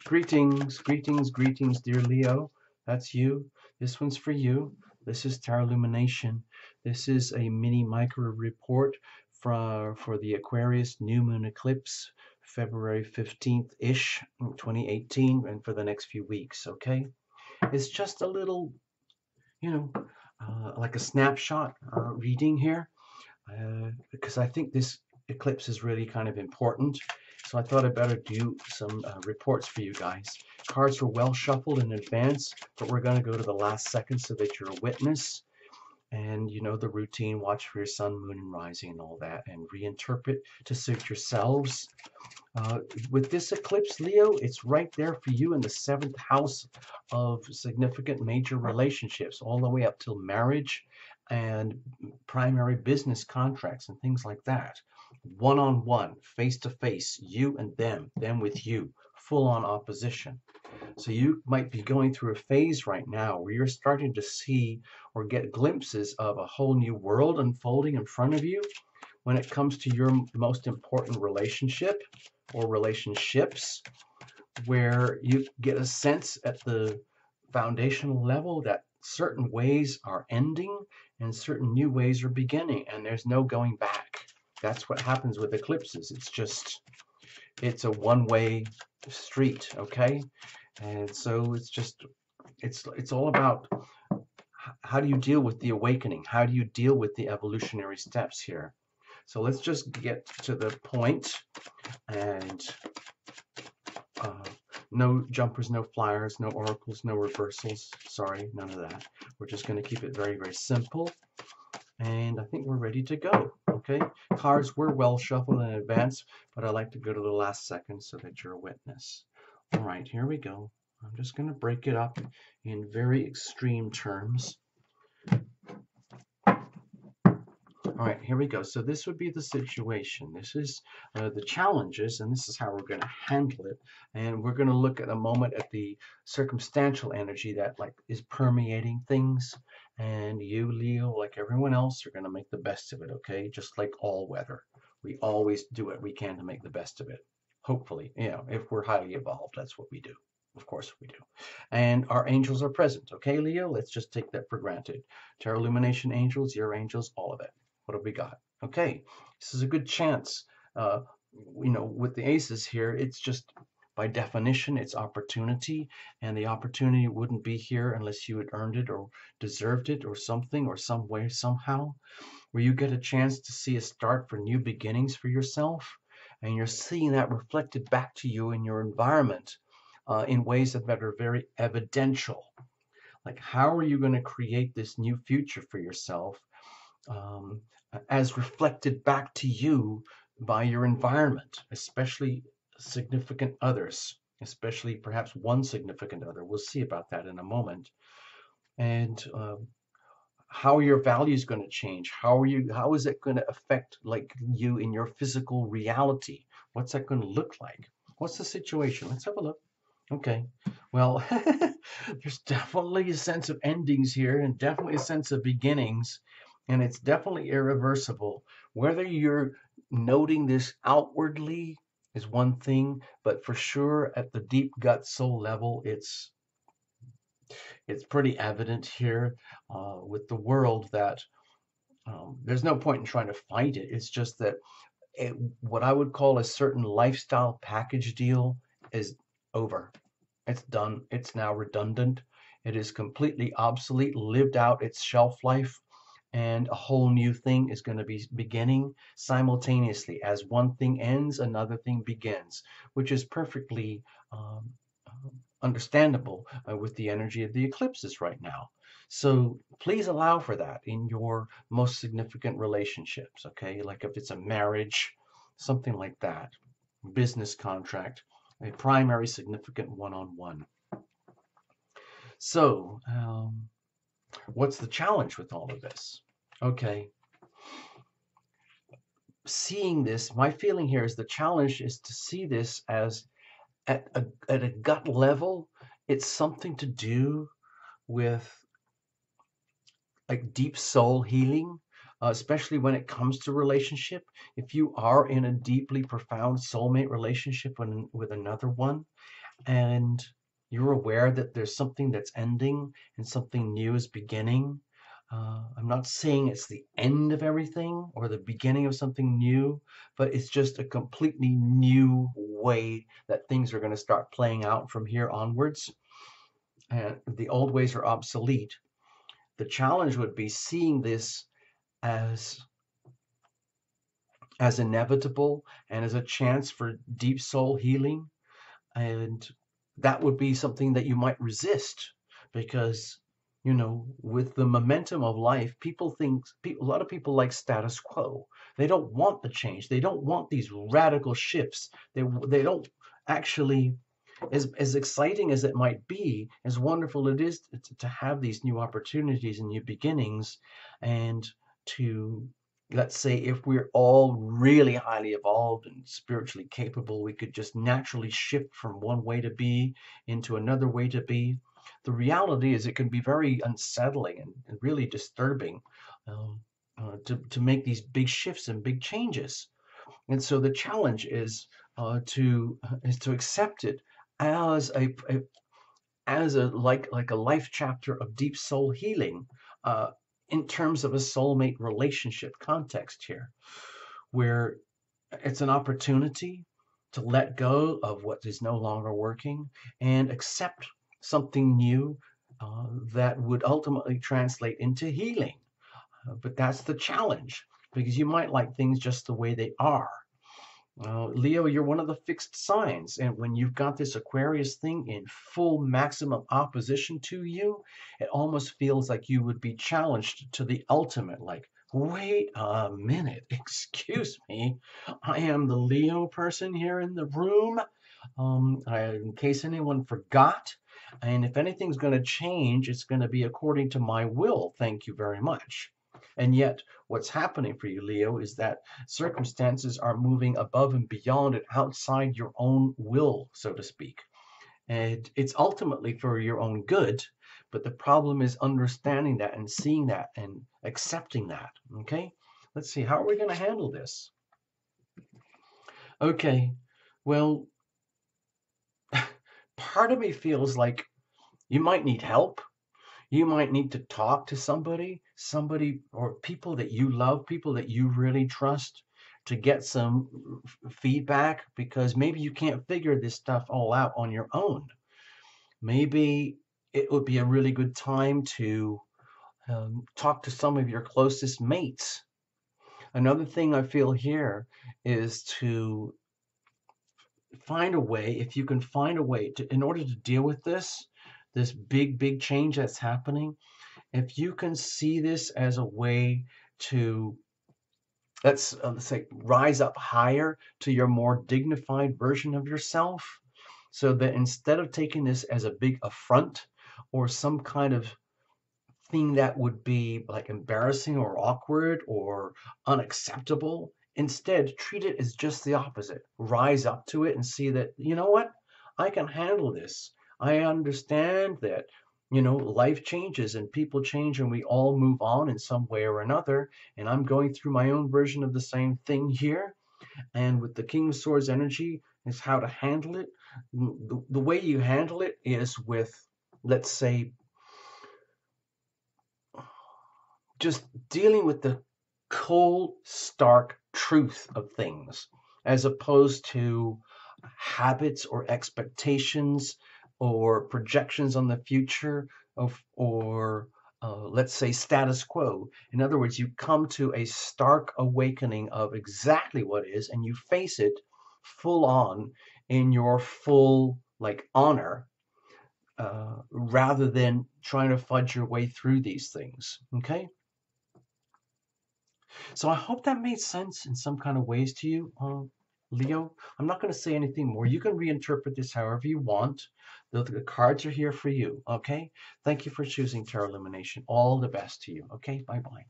Greetings, greetings, greetings, dear Leo. That's you. This one's for you. This is Tarot Lumination. This is a mini micro report for the Aquarius new moon eclipse, February 15th-ish, 2018, and for the next few weeks, okay? It's just a little, you know, like a snapshot reading here, because I think this eclipse is really kind of important. So I thought I'd better do some reports for you guys. Cards were well shuffled in advance, but we're going to go to the last second so that you're a witness. And you know the routine, watch for your sun, moon, and rising and all that, and reinterpret to suit yourselves. With this eclipse, Leo, it's right there for you in the 7th house of significant major relationships, all the way up till marriage and primary business contracts and things like that. One-on-one, face-to-face, you and them with you, full-on opposition. So you might be going through a phase right now where you're starting to see or get glimpses of a whole new world unfolding in front of you when it comes to your most important relationship or relationships, where you get a sense at the foundational level that certain ways are ending and certain new ways are beginning, and there's no going back. That's what happens with eclipses. It's a one-way street, okay? And so it's all about how do you deal with the awakening? How do you deal with the evolutionary steps here? So let's just get to the point, and no jumpers, no flyers, no oracles, no reversals. Sorry, none of that. We're just going to keep it very, very simple. And I think we're ready to go. Okay, cards were well shuffled in advance, but I like to go to the last second so that you're a witness. All right, here we go. I'm just going to break it up in very extreme terms. All right, here we go. So this would be the situation. This is the challenges, and this is how we're going to handle it. And we're going to look at a moment at the circumstantial energy that is permeating things. And you, Leo, like everyone else, are going to make the best of it, okay? Just like all weather. We always do what we can to make the best of it. Hopefully, if we're highly evolved, that's what we do. Of course we do. And our angels are present, okay, Leo? Let's just take that for granted. Tarot Illumination angels, your angels, all of it. What have we got? Okay, this is a good chance. With the aces here, it's just by definition, it's opportunity, and the opportunity wouldn't be here unless you had earned it or deserved it or something or some way, somehow, where you get a chance to see a start for new beginnings for yourself, and you're seeing that reflected back to you in your environment in ways that are very evidential. Like, how are you going to create this new future for yourself as reflected back to you by your environment, especially significant others, especially perhaps one significant other. We'll see about that in a moment. And how are your values going to change? How is it going to affect you in your physical reality? What's that going to look like? What's the situation? Let's have a look. Okay, well, there's definitely a sense of endings here and definitely a sense of beginnings. And it's definitely irreversible. Whether you're noting this outwardly is one thing, but for sure at the deep gut soul level, it's pretty evident here with the world that there's no point in trying to fight it. It's just that what I would call a certain lifestyle package deal is over. It's done. It's now redundant. It is completely obsolete, lived out its shelf life. And a whole new thing is going to be beginning simultaneously. As one thing ends, another thing begins, which is perfectly understandable with the energy of the eclipses right now. So please allow for that in your most significant relationships, okay? Like if it's a marriage, something like that, business contract, a primary significant one-on-one. So, what's the challenge with all of this? Okay. Seeing this, my feeling here is the challenge is to see this as at a gut level, it's something to do with deep soul healing, especially when it comes to relationship. If you are in a deeply profound soulmate relationship with another one, and you're aware that there's something that's ending and something new is beginning. I'm not saying it's the end of everything or the beginning of something new, but it's just a completely new way that things are going to start playing out from here onwards. And the old ways are obsolete. The challenge would be seeing this as inevitable and as a chance for deep soul healing. And that would be something that you might resist because, with the momentum of life, a lot of people like status quo. They don't want the change. They don't want these radical shifts. They don't actually, as exciting as it might be, as wonderful it is to have these new opportunities and new beginnings, and to, let's say, if we're all really highly evolved and spiritually capable, we could just naturally shift from one way to be into another way to be. The reality is it can be very unsettling and really disturbing, um, to make these big shifts and big changes. And so the challenge is to accept it as a like a life chapter of deep soul healing, uh, in terms of a soulmate relationship context here, where it's an opportunity to let go of what is no longer working and accept something new, that would ultimately translate into healing. But that's the challenge, because you might like things just the way they are. Leo, you're one of the fixed signs, and when you've got this Aquarius thing in full maximum opposition to you, it almost feels like you would be challenged to the ultimate. Like, wait a minute, excuse me, I am the Leo person here in the room. In case anyone forgot, and if anything's going to change, it's going to be according to my will. Thank you very much. And yet, what's happening for you, Leo, is that circumstances are moving above and beyond and outside your own will, so to speak. And it's ultimately for your own good, but the problem is understanding that and seeing that and accepting that. Okay? Let's see, how are we going to handle this? Okay, well, part of me feels like you might need help. You might need to talk to somebody or people that you love, people that you really trust, to get some feedback, because maybe you can't figure this stuff all out on your own. Maybe it would be a really good time to talk to some of your closest mates. Another thing I feel here is to find a way, if you can find a way to, in order to deal with this big change that's happening, if you can see this as a way to, let's say, rise up higher to your more dignified version of yourself, so that instead of taking this as a big affront or some kind of thing that would be like embarrassing or awkward or unacceptable, instead treat it as just the opposite. Rise up to it and see that, you know what, I can handle this. I understand that, life changes and people change and we all move on in some way or another. And I'm going through my own version of the same thing here. And with the King of Swords energy is how to handle it. The way you handle it is with, let's say, just dealing with the cold, stark truth of things, as opposed to habits or expectations or projections on the future or let's say status quo. In other words, you come to a stark awakening of exactly what is, and you face it full on in your full like honor, rather than trying to fudge your way through these things. Okay. So I hope that made sense in some kind of ways to you, Leo. I'm not going to say anything more. You can reinterpret this however you want. The cards are here for you, okay? Thank you for choosing Tarot Illumination. All the best to you, okay? Bye-bye.